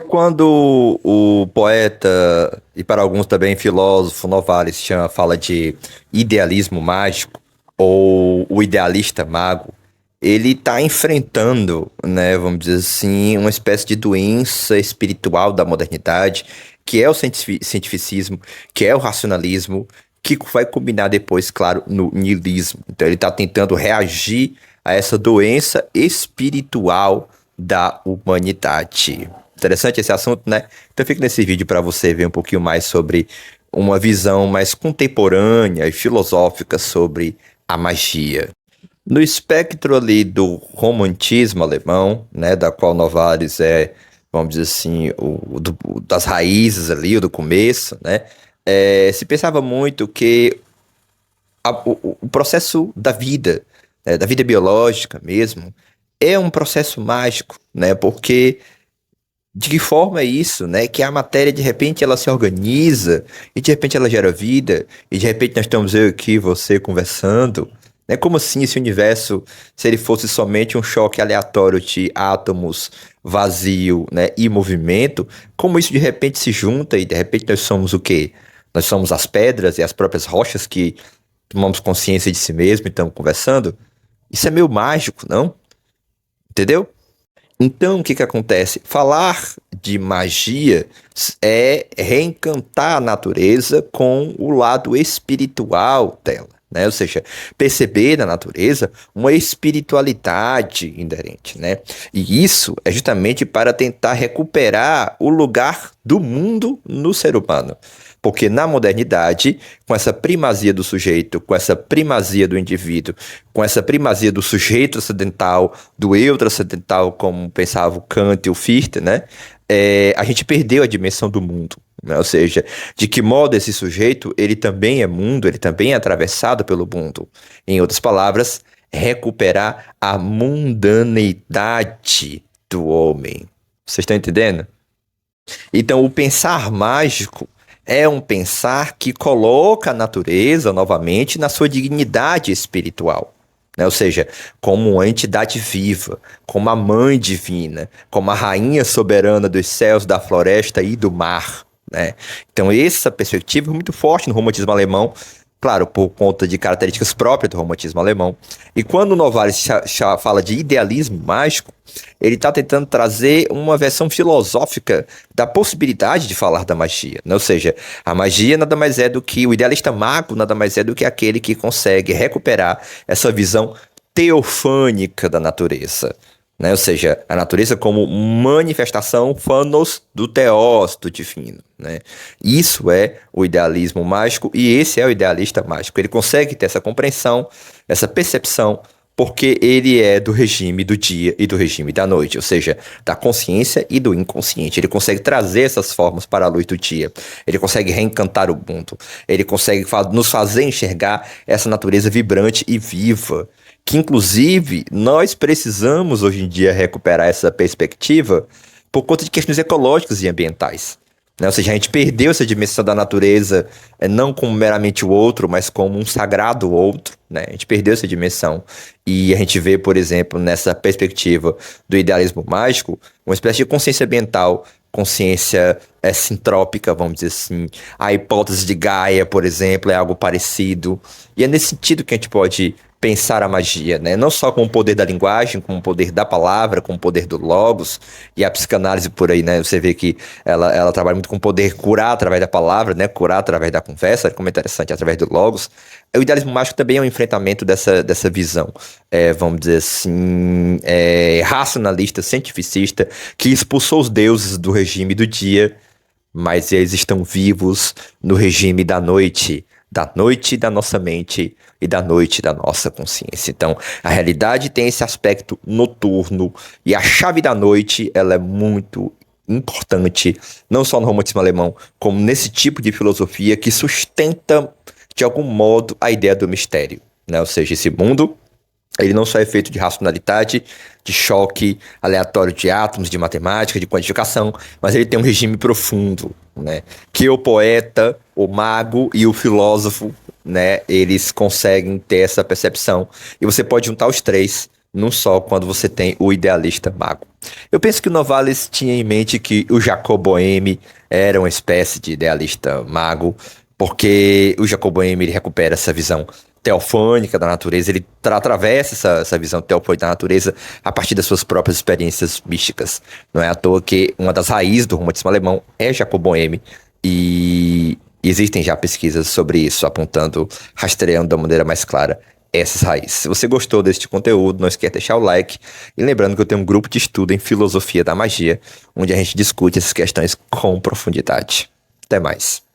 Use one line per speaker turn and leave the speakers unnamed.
Quando o poeta, e para alguns também filósofo Novalis, fala de idealismo mágico, ou o idealista mago, ele está enfrentando, né, vamos dizer assim, uma espécie de doença espiritual da modernidade, que é o cientificismo, que é o racionalismo, que vai combinar depois, claro, no niilismo. Então ele está tentando reagir a essa doença espiritual da humanidade. Interessante esse assunto, né? Então fica nesse vídeo para você ver um pouquinho mais sobre uma visão mais contemporânea e filosófica sobre a magia. No espectro ali do romantismo alemão, né, da qual Novalis é, vamos dizer assim, das raízes ali, o do começo, né, se pensava muito que o processo da vida biológica mesmo, é um processo mágico, né, porque de que forma é isso, né? Que a matéria de repente ela se organiza e de repente ela gera vida e de repente nós estamos eu aqui você conversando, né? Como assim esse universo, se ele fosse somente um choque aleatório de átomos, vazio, né, e movimento, como isso de repente se junta e de repente nós somos o quê? Nós somos as pedras e as próprias rochas que tomamos consciência de si mesmo e estamos conversando? Isso é meio mágico, não? Entendeu? Então, o que que acontece? Falar de magia é reencantar a natureza com o lado espiritual dela, né? Ou seja, perceber na natureza uma espiritualidade inerente, né? E isso é justamente para tentar recuperar o lugar do mundo no ser humano. Porque na modernidade, com essa primazia do sujeito, com essa primazia do indivíduo, com essa primazia do sujeito transcendental, do eu transcendental, como pensava o Kant e o Fichte, né? A gente perdeu a dimensão do mundo. Né? Ou seja, de que modo esse sujeito, ele também é mundo, ele também é atravessado pelo mundo. Em outras palavras, recuperar a mundaneidade do homem. Vocês estão entendendo? Então, o pensar mágico é um pensar que coloca a natureza novamente na sua dignidade espiritual. Né? Ou seja, como uma entidade viva, como a mãe divina, como a rainha soberana dos céus, da floresta e do mar. Né? Então, essa perspectiva é muito forte no romantismo alemão, claro, por conta de características próprias do romantismo alemão. E quando o Novalis fala de idealismo mágico, ele está tentando trazer uma versão filosófica da possibilidade de falar da magia. Né? Ou seja, a magia nada mais é do que o idealista mago, nada mais é do que aquele que consegue recuperar essa visão teofânica da natureza. Né? Ou seja, a natureza como manifestação fanos do teós, do divino. Né? Isso é o idealismo mágico e esse é o idealista mágico. Ele consegue ter essa compreensão, essa percepção, porque ele é do regime do dia e do regime da noite, ou seja, da consciência e do inconsciente. Ele consegue trazer essas formas para a luz do dia. Ele consegue reencantar o mundo. Ele consegue nos fazer enxergar essa natureza vibrante e viva que inclusive nós precisamos hoje em dia recuperar essa perspectiva por conta de questões ecológicas e ambientais. Né? Ou seja, a gente perdeu essa dimensão da natureza não como meramente o outro, mas como um sagrado outro. Né? A gente perdeu essa dimensão. E a gente vê, por exemplo, nessa perspectiva do idealismo mágico, uma espécie de consciência ambiental, consciência sintrópica, vamos dizer assim. A hipótese de Gaia, por exemplo, é algo parecido. E é nesse sentido que a gente pode pensar a magia, né? Não só com o poder da linguagem, com o poder da palavra, com o poder do logos e a psicanálise por aí, né? Você vê que ela trabalha muito com o poder curar através da palavra, né? Curar através da conversa, como é interessante, através do logos. O idealismo mágico também é um enfrentamento dessa visão, vamos dizer assim, racionalista, cientificista, que expulsou os deuses do regime do dia, mas eles estão vivos no regime da noite da nossa mente e da noite da nossa consciência. Então, a realidade tem esse aspecto noturno e a chave da noite, ela é muito importante, não só no romantismo alemão, como nesse tipo de filosofia que sustenta, de algum modo, a ideia do mistério, né? Ou seja, esse mundo ele não só é feito de racionalidade, de choque aleatório de átomos, de matemática, de quantificação, mas ele tem um regime profundo, né? Que o poeta, o mago e o filósofo, né? Eles conseguem ter essa percepção. E você pode juntar os três num só quando você tem o idealista mago. Eu penso que o Novalis tinha em mente que o Jacob Boehme era uma espécie de idealista mago, porque o Jacob Boehme ele recupera essa visão teofânica da natureza, ele atravessa essa visão teofânica da natureza a partir das suas próprias experiências místicas. Não é à toa que uma das raízes do romantismo alemão é Jacob Boehme, e existem já pesquisas sobre isso, apontando, rastreando da maneira mais clara essas raízes. Se você gostou deste conteúdo, não esqueça de deixar o like. E lembrando que eu tenho um grupo de estudo em filosofia da magia, onde a gente discute essas questões com profundidade. Até mais.